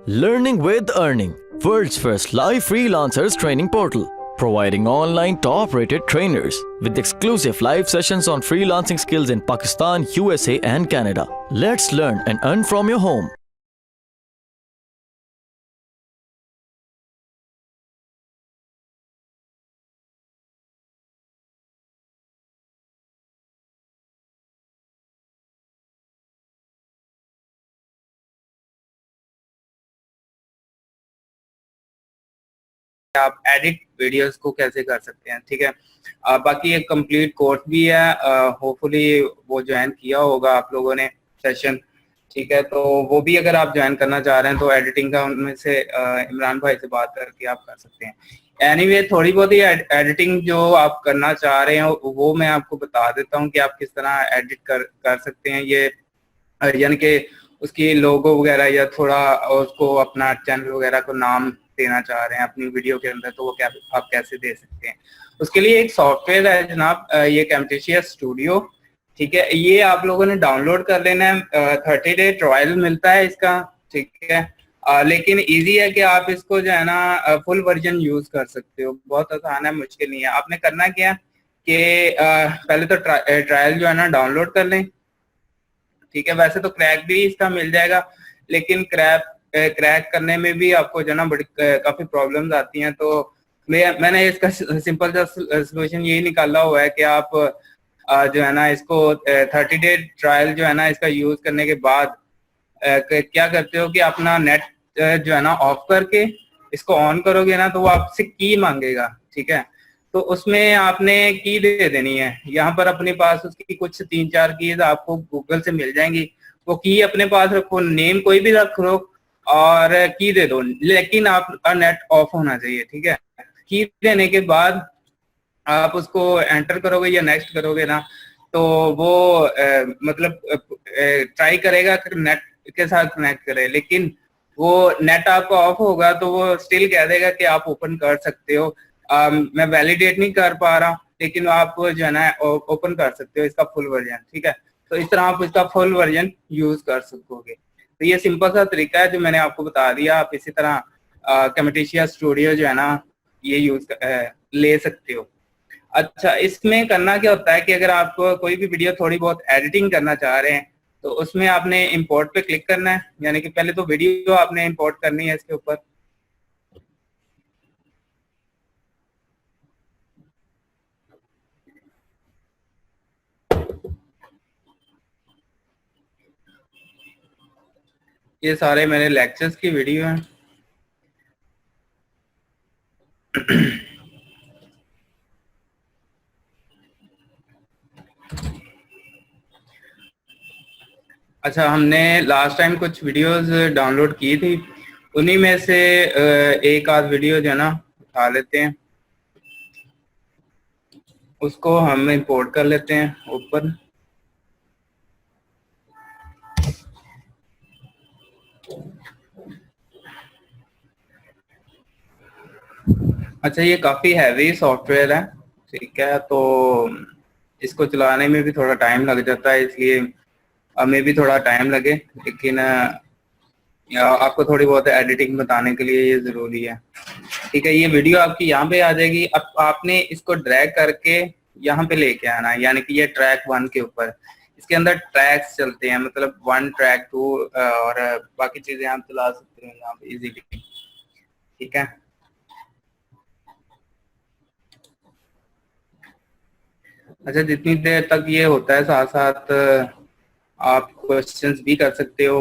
Learning with Earning, world's first live freelancers training portal, providing online top-rated trainers with exclusive live sessions on freelancing skills in Pakistan, USA and Canada. Let's learn and earn from your home. आप edit videos को कैसे कर सकते हैं, ठीक है। बाकी एक कंप्लीट कोर्स भी है, होपफुली वो ज्वाइन किया होगा आप लोगों ने सेशन, ठीक है। तो वो भी अगर आप ज्वाइन करना चाह रहे हैं तो एडिटिंग का उनमें से इमरान भाई से बात करके आप कर सकते हैं। एनीवे थोड़ी बहुत ही एडिटिंग जो आप करना चाह रहे हैं वो मैं आपको बता देता हूँ कि आप किस तरह एडिट कर सकते हैं। ये यानी कि उसकी लोगो वगैरह या थोड़ा उसको अपना चैनल वगैरह को नाम देना चाह रहे हैं अपनी वीडियो के अंदर, तो वो क्या आप कैसे दे सकते हैं। उसके लिए एक सॉफ्टवेयर है जनाब, ये कैमटेशिया स्टूडियो, ठीक है। ये आप लोगों ने डाउनलोड कर लेना है, 30 डे ट्रायल मिलता है इसका, ठीक है। लेकिन इजी है कि आप इसको जो है ना फुल वर्जन यूज कर सकते हो, बहुत आसान है, मुश्किल नहीं है। आपने करना क्या कि पहले तो ट्रायल जो है ना डाउनलोड कर लें, ठीक है। वैसे तो क्रैक भी इसका मिल जाएगा, लेकिन क्रैक करने में भी आपको जो है ना बड़ी काफी प्रॉब्लम्स आती हैं। तो मैंने इसका सिंपल सा सोल्यूशन यही निकाला हुआ है कि आप जो है ना इसको 30 डे ट्रायल जो है ना इसका यूज करने के बाद क्या करते हो कि अपना नेट जो है ना ऑफ करके इसको ऑन करोगे ना तो वो आपसे की मांगेगा, ठीक है। तो उसमें आपने की दे देनी है, यहाँ पर अपने पास उसकी कुछ 3-4 कीज आपको गूगल से मिल जाएंगी। वो की अपने पास रखो, नेम कोई भी रख लो और की दे दो, लेकिन आपका नेट ऑफ होना चाहिए, ठीक है। की देने के बाद आप उसको एंटर करोगे या नेक्स्ट करोगे ना तो वो मतलब ट्राई करेगा कि नेट के साथ कनेक्ट करे, लेकिन वो नेट आपका ऑफ होगा तो वो स्टिल कह देगा कि आप ओपन कर सकते हो। मैं वैलिडेट नहीं कर पा रहा, लेकिन आप जो है ना ओपन कर सकते हो इसका फुल वर्जन, ठीक है। तो इस तरह आप इसका फुल वर्जन यूज कर सकोगे। तो ये सिंपल सा तरीका है जो मैंने आपको बता दिया। आप इसी तरह कैमटेशिया स्टूडियो जो है ना ये यूज ले सकते हो। अच्छा, इसमें करना क्या होता है कि अगर आप कोई भी वीडियो थोड़ी बहुत एडिटिंग करना चाह रहे हैं तो उसमें आपने इंपोर्ट पे क्लिक करना है, यानी कि पहले तो वीडियो आपने इंपोर्ट करनी है इसके ऊपर। ये सारे मेरे लेक्चर्स की वीडियो हैं। अच्छा, हमने लास्ट टाइम कुछ वीडियोस डाउनलोड की थी, उन्हीं में से एक आध वीडियो जो है ना उठा लेते हैं, उसको हम इंपोर्ट कर लेते हैं ऊपर। अच्छा, ये काफी हैवी सॉफ्टवेयर है, ठीक है। तो इसको चलाने में भी थोड़ा टाइम लग जाता है, इसलिए हमें भी थोड़ा टाइम लगे, लेकिन आपको थोड़ी बहुत एडिटिंग बताने के लिए ये जरूरी है, ठीक है। ये वीडियो आपकी यहाँ पे आ जाएगी। अब आपने इसको ड्रैग करके यहाँ पे लेके आना है, यानी कि ये ट्रैक 1 के ऊपर, इसके अंदर ट्रैक्स चलते हैं, मतलब 1 ट्रैक 2 और बाकी चीजें आप चला सकते हो यहाँ पे इजीली, ठीक है। अच्छा, जितनी देर तक ये होता है साथ साथ आप क्वेश्चंस भी कर सकते हो।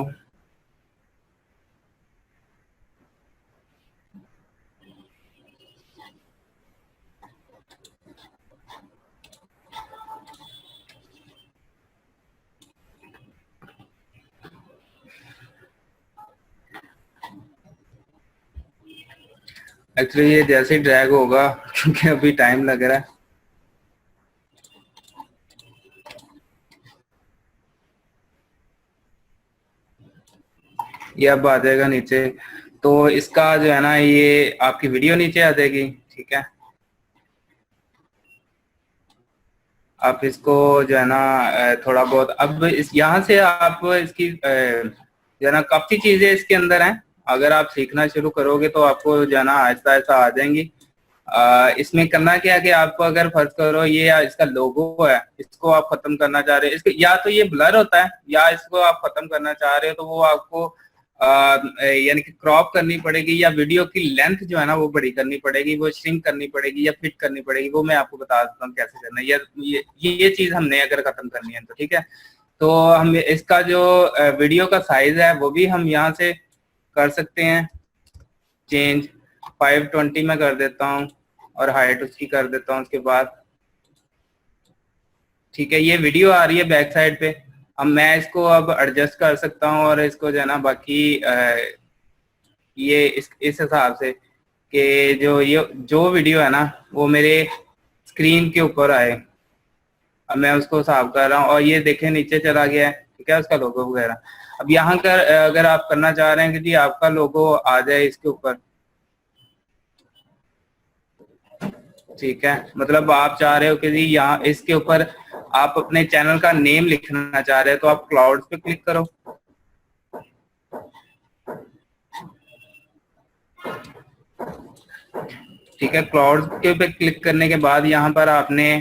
एक्चुअली ये जैसे ही ड्रैग होगा, क्योंकि अभी टाइम लग रहा है, ये अब आ जाएगा नीचे। तो इसका जो है ना ये आपकी वीडियो नीचे आ जाएगी, ठीक है। आप इसको जो है ना थोड़ा बहुत अब इस यहाँ से आप इसकी जो है ना काफी चीजें इसके अंदर हैं, अगर आप सीखना शुरू करोगे तो आपको जो है ना आहिस्ता आहिस्ता आ जाएंगी। इसमें करना क्या है कि आपको अगर फर्ज करो ये इसका लोगो है, इसको आप खत्म करना चाह रहे हो, इसको या तो ये ब्लर होता है या इसको आप खत्म करना चाह रहे हो, तो वो आपको यानी कि क्रॉप करनी पड़ेगी या वीडियो की लेंथ जो है ना वो बड़ी करनी पड़ेगी, वो श्रिंक करनी पड़ेगी या फिट करनी पड़ेगी। वो मैं आपको बता देता हूँ कैसे करना है। ये चीज हमने अगर खत्म करनी है तो ठीक है। तो हम इसका जो वीडियो का साइज है वो भी हम यहाँ से कर सकते हैं चेंज। 520 में कर देता हूँ और हाइट उसकी कर देता हूँ उसके बाद। ठीक है, ये वीडियो आ रही है बैक साइड पे। अब मैं इसको अब एडजस्ट कर सकता हूँ और इसको जो है ना बाकी ये इस हिसाब से कि जो वीडियो है ना वो मेरे स्क्रीन के ऊपर आए। अब मैं उसको साफ कर रहा हूँ और ये देखें नीचे चला गया है, ठीक है, उसका लोगो वगैरह। अब यहाँ कर अगर आप करना चाह रहे हैं कि जी आपका लोगो आ जाए इसके ऊपर, ठीक है, मतलब आप चाह रहे हो कि जी यहाँ इसके ऊपर आप अपने चैनल का नेम लिखना चाह रहे हो, तो आप क्लाउड्स पे क्लिक करो। ठीक है, क्लाउड्स के पे क्लिक करने के बाद यहाँ पर आपने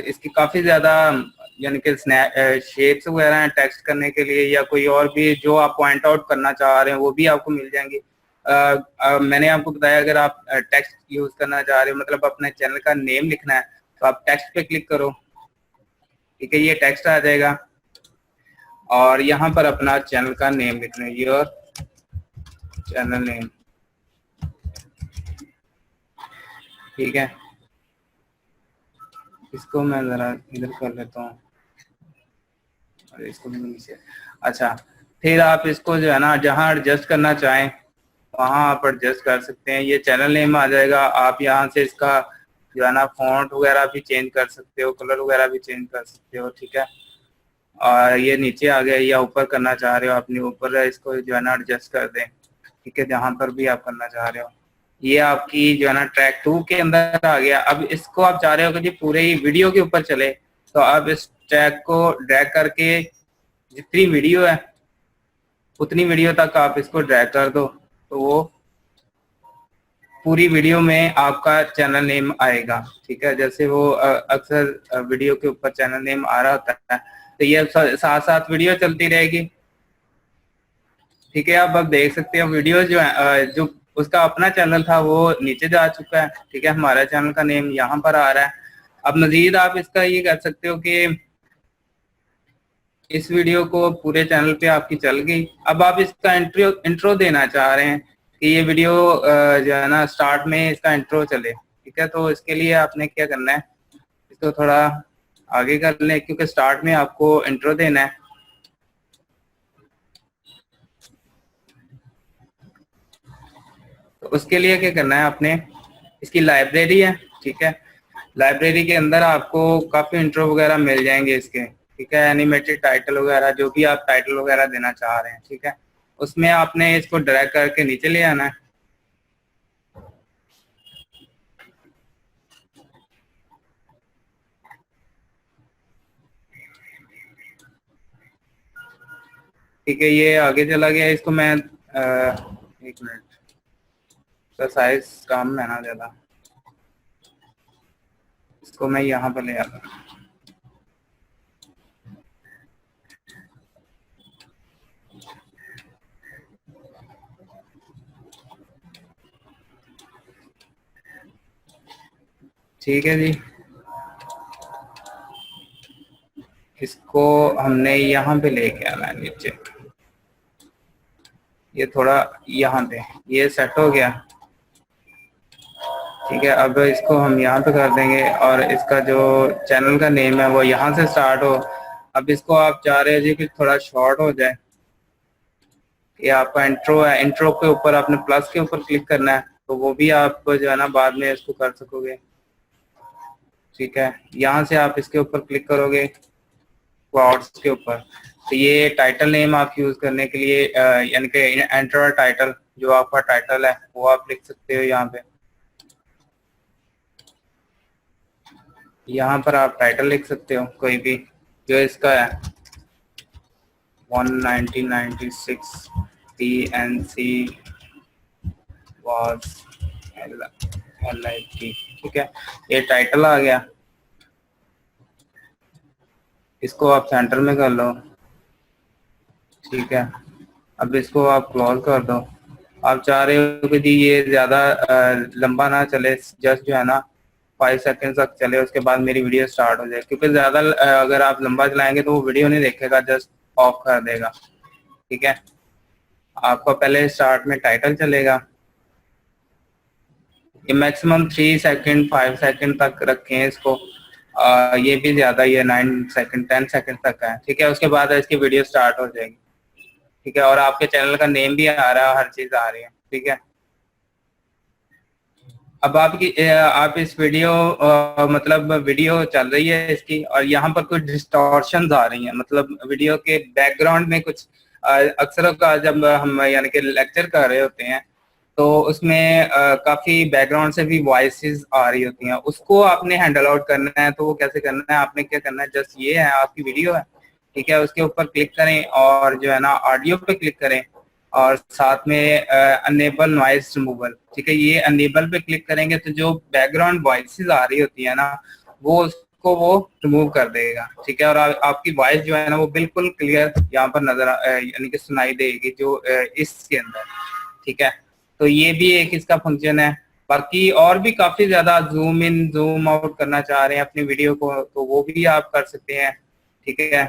इसकी काफी ज्यादा यानी कि शेप्स वगैरह हैं टेक्स्ट करने के लिए, या कोई और भी जो आप पॉइंट आउट करना चाह रहे हैं वो भी आपको मिल जाएंगे। मैंने आपको बताया अगर आप टेक्स्ट यूज करना चाह रहे हो, मतलब अपने चैनल का नेम लिखना है, तो आप टेक्स्ट पे क्लिक करो। ठीक है, ये टेक्स्ट आ जाएगा और यहाँ पर अपना चैनल का नेम लिखना है, योर चैनल नेम। ठीक है, इसको मैं जरा इधर कर लेता हूँ और इसको भी नीचे। अच्छा, फिर आप इसको जो है ना जहाँ एडजस्ट करना चाहें वहाँ आप एडजस्ट कर सकते हैं। ये चैनल नेम आ जाएगा। आप यहाँ से इसका जो है ना फॉन्ट वगैरह भी चेंज कर सकते हो, कलर वगैरह भी चेंज कर सकते हो। ठीक है, और ये नीचे आ गया या ऊपर करना चाह रहे हो अपने ऊपर इसको जो है ना एडजस्ट कर दें। ठीक है, जहाँ पर भी आप करना चाह रहे हो। ये आपकी जो है ना ट्रैक 2 के अंदर आ गया। अब इसको आप चाह रहे हो कि जी पूरे ही वीडियो के ऊपर चले, तो आप इस ट्रैक को ड्रैग करके जितनी वीडियो है उतनी वीडियो तक आप इसको ड्रैग कर दो, तो वो पूरी वीडियो में आपका चैनल नेम आएगा। ठीक है, जैसे वो अक्सर वीडियो के ऊपर चैनल नेम आ रहा होता है, तो ये साथ साथ वीडियो चलती रहेगी। ठीक है, आप अब देख सकते हो वीडियो जो है जो उसका अपना चैनल था वो नीचे जा चुका है। ठीक है, हमारा चैनल का नेम यहाँ पर आ रहा है। अब मजीद आप इसका ये कर सकते हो कि इस वीडियो को पूरे चैनल पे आपकी चल गई। अब आप इसका इंट्रो देना चाह रहे हैं कि ये वीडियो जो है ना स्टार्ट में इसका इंट्रो चले। ठीक है, तो इसके लिए आपने क्या करना है, इसको थोड़ा आगे कर लें क्योंकि स्टार्ट में आपको इंट्रो देना है। तो उसके लिए क्या करना है आपने, इसकी लाइब्रेरी है। ठीक है, लाइब्रेरी के अंदर आपको काफी इंट्रो वगैरह मिल जाएंगे इसके। ठीक है, एनिमेटेड टाइटल वगैरह जो भी आप टाइटल वगैरह देना चाह रहे हैं। ठीक है, उसमें आपने इसको ड्रैग करके नीचे ले आना है। ठीक है, ये आगे चला गया। इसको मैं एक मिनट, इसका साइज कम है ना ज्यादा, इसको मैं यहाँ पर ले आता हूँ। ठीक है जी, इसको हमने यहाँ पे लेके आना है नीचे। ये थोड़ा यहाँ पे ये सेट हो गया। ठीक है, अब इसको हम यहाँ पे कर देंगे और इसका जो चैनल का नेम है वो यहाँ से स्टार्ट हो। अब इसको आप चाह रहे हैं जी कि थोड़ा शॉर्ट हो जाए। ये आपका इंट्रो है, इंट्रो के ऊपर आपने प्लस के ऊपर क्लिक करना है, तो वो भी आप जो है ना बाद में इसको कर सकोगे। ठीक है, यहाँ से आप इसके ऊपर क्लिक करोगे क्लाउड्स के ऊपर, तो ये टाइटल नेम आप यूज करने के लिए यानी कि एंटर टाइटल, जो आपका टाइटल है वो आप लिख सकते हो यहाँ पे। यहाँ पर आप टाइटल लिख सकते हो कोई भी जो इसका है 1996 TNC was LIT, ठीक है, ये टाइटल आ गया। इसको आप सेंटर में कर लो, ठीक है। अब इसको आप क्लोज कर दो। आप चाह रहे हो कि जी ये ज्यादा लंबा ना चले, जस्ट जो है ना 5 सेकंड तक चले, उसके बाद मेरी वीडियो स्टार्ट हो जाए, क्योंकि ज्यादा अगर आप लंबा चलाएंगे तो वो वीडियो नहीं देखेगा, जस्ट ऑफ कर देगा, ठीक है। आपको पहले स्टार्ट में टाइटल चलेगा, ये मैक्सिमम 3 सेकंड 5 सेकंड तक रखें इसको। ये भी ज्यादा, ये 9 सेकंड 10 सेकंड तक है, ठीक है। उसके बाद इसकी वीडियो स्टार्ट हो जाएगी, ठीक है। और आपके चैनल का नेम भी आ रहा है, हर चीज आ रही है, ठीक है। अब आप इस वीडियो मतलब वीडियो चल रही है इसकी, और यहाँ पर कुछ डिस्टॉर्शंस आ रही हैं, मतलब वीडियो के बैकग्राउंड में कुछ अक्सर का जब हम यानी कि लेक्चर कर रहे होते हैं तो उसमें काफी बैकग्राउंड से भी वॉइसेस आ रही होती हैं, उसको आपने हैंडल आउट करना है। तो वो कैसे करना है, आपने क्या करना है, जस्ट ये है आपकी वीडियो है, ठीक है, उसके ऊपर क्लिक करें और जो है ना ऑडियो पे क्लिक करें और साथ में अनेबल नॉइस रिमूवल, ठीक है। ये अनेबल पे क्लिक करेंगे तो जो बैकग्राउंड वॉइसेस आ रही होती है ना वो उसको वो रिमूव कर देगा, ठीक है। और आपकी वॉइस जो है ना वो बिल्कुल क्लियर यहाँ पर नजर यानी कि सुनाई देगी जो इसके अंदर, ठीक है। तो ये भी एक इसका फंक्शन है। बाकी और भी काफी ज्यादा जूम इन जूम आउट करना चाह रहे हैं अपनी वीडियो को तो वो भी आप कर सकते हैं, ठीक है।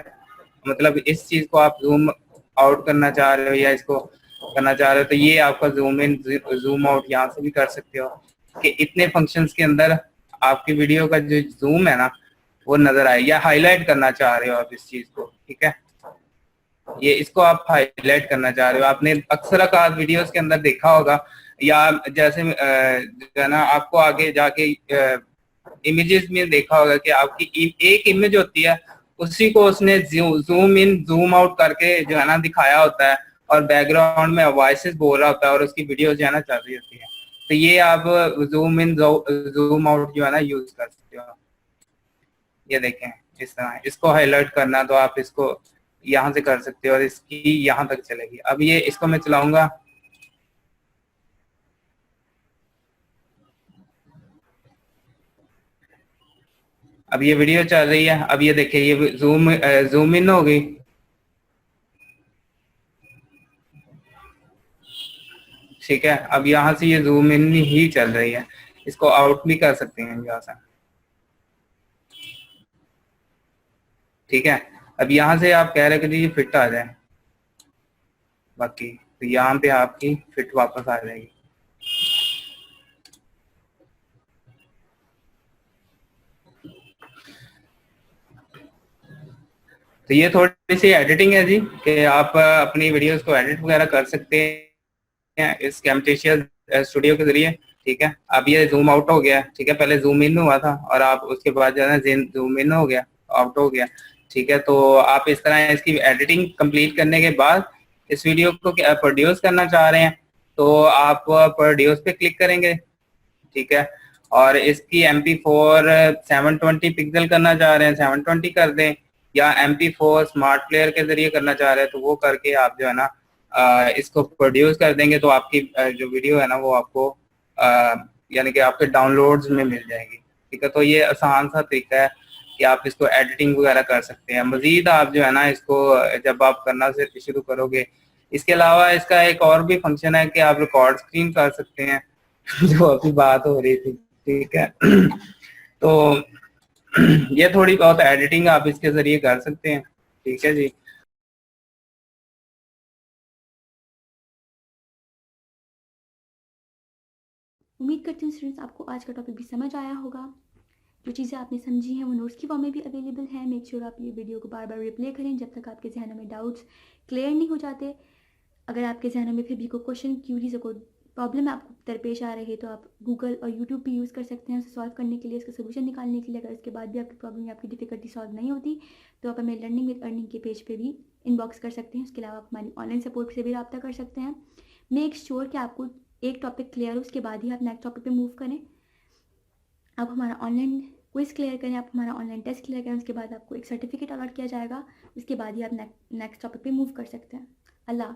मतलब इस चीज को आप जूम आउट करना चाह रहे हो या इसको करना चाह रहे हो तो ये आपका जूम इन जूम आउट यहाँ से भी कर सकते हो, कि इतने फंक्शंस के अंदर आपकी वीडियो का जो जूम है ना वो नजर आए, या हाईलाइट करना चाह रहे हो आप इस चीज को, ठीक है। ये इसको आप हाईलाइट करना चाह रहे हो, आपने अक्सर का वीडियोस के अंदर देखा होगा, या जैसे जो है ना आपको आगे जाके इमेजेस में देखा होगा कि आपकी एक इमेज होती है, उसी को उसने जूम इन जूम आउट करके जो है ना दिखाया होता है, और बैकग्राउंड में वॉइसेस बोल रहा होता है और उसकी वीडियो जो है ना चल रही होती है। तो ये आप जूम इन जूम आउट जो है ना यूज कर सकते हो। ये देखें इस तरह, इसको हाईलाइट करना तो आप इसको यहाँ से कर सकते हो और इसकी यहाँ तक चलेगी। अब ये इसको मैं चलाऊंगा, अब ये वीडियो चल रही है। अब ये देखिए ये जूम इन हो गई, ठीक है। अब यहाँ से ये जूम इन ही चल रही है, इसको आउट भी कर सकते हैं यहाँ से, ठीक है। अब यहाँ से आप कह रहे हैं कि ये फिट आ जाए, बाकी तो यहाँ पे आपकी फिट वापस आ जाएगी। तो ये थोड़ी सी एडिटिंग है जी, कि आप अपनी वीडियोस को एडिट वगैरह कर सकते हैं इस कैमटेशिया स्टूडियो के जरिए, ठीक है। अब ये जूम आउट हो गया, ठीक है, पहले जूम इन हुआ था और आप उसके बाद जो है ना जूम इन हो गया, आउट हो गया, ठीक है। तो आप इस तरह इसकी एडिटिंग कंप्लीट करने के बाद इस वीडियो को प्रोड्यूस करना चाह रहे हैं तो आप प्रोड्यूस पे क्लिक करेंगे, ठीक है। और इसकी MP4 720 पिक्सल करना चाह रहे हैं 720 कर दें, या MP4 स्मार्ट प्लेयर के जरिए करना चाह रहे हैं तो वो करके आप जो है ना इसको प्रोड्यूस कर देंगे तो आपकी जो वीडियो है ना वो आपको यानी कि आपके डाउनलोड्स में मिल जाएगी, ठीक है। तो ये आसान सा तरीका है कि आप इसको एडिटिंग वगैरह कर सकते हैं। मजीद आप जो है ना इसको जब आप करना से शुरू करोगे, इसके अलावा इसका एक और भी फंक्शन है कि आप रिकॉर्ड स्क्रीन कर सकते हैं जो अभी बात हो रही थी, ठीक है। तो ये थोड़ी बहुत एडिटिंग आप इसके जरिए कर सकते हैं, ठीक है जी। उम्मीद करती हूँ स्टूडेंट्स आपको आज का टॉपिक भी समझ आया होगा। जो चीज़ें आपने समझी हैं वो नोट्स की फॉर्म में भी अवेलेबल है। मेक श्योर आप ये वीडियो को बार बार रिप्ले करें जब तक आपके जहनों में डाउट्स क्लियर नहीं हो जाते। अगर आपके जहनों में फिर भी कोई क्वेश्चन क्यूरीज कोई प्रॉब्लम आपको दरपेश आ रही है तो आप गूगल और यूट्यूब भी यूज़ कर सकते हैं उसे सॉल्व करने के लिए, उसका सोल्यूशन निकालने के लिए। अगर इसके बाद भी आपकी प्रॉब्लम या आपकी डिफिकल्टी सॉल्व नहीं होती तो आप हमें लर्निंग विद अर्निंग के पेज पे भी इनबॉक्स कर सकते हैं। उसके अलावा आप हमारी ऑनलाइन सपोर्ट से भी रब्ता कर सकते हैं। मेक श्योर कि आपको एक टॉपिक क्लियर हो उसके बाद ही आप नेक्स्ट टॉपिक पे मूव करें। आप हमारा ऑनलाइन क्विज क्लियर करें, आप हमारा ऑनलाइन टेस्ट क्लियर करें, उसके बाद आपको एक सर्टिफिकेट अलॉट किया जाएगा। उसके बाद ही आप नेक्स्ट टॉपिक पे मूव कर सकते हैं। अल्लाह।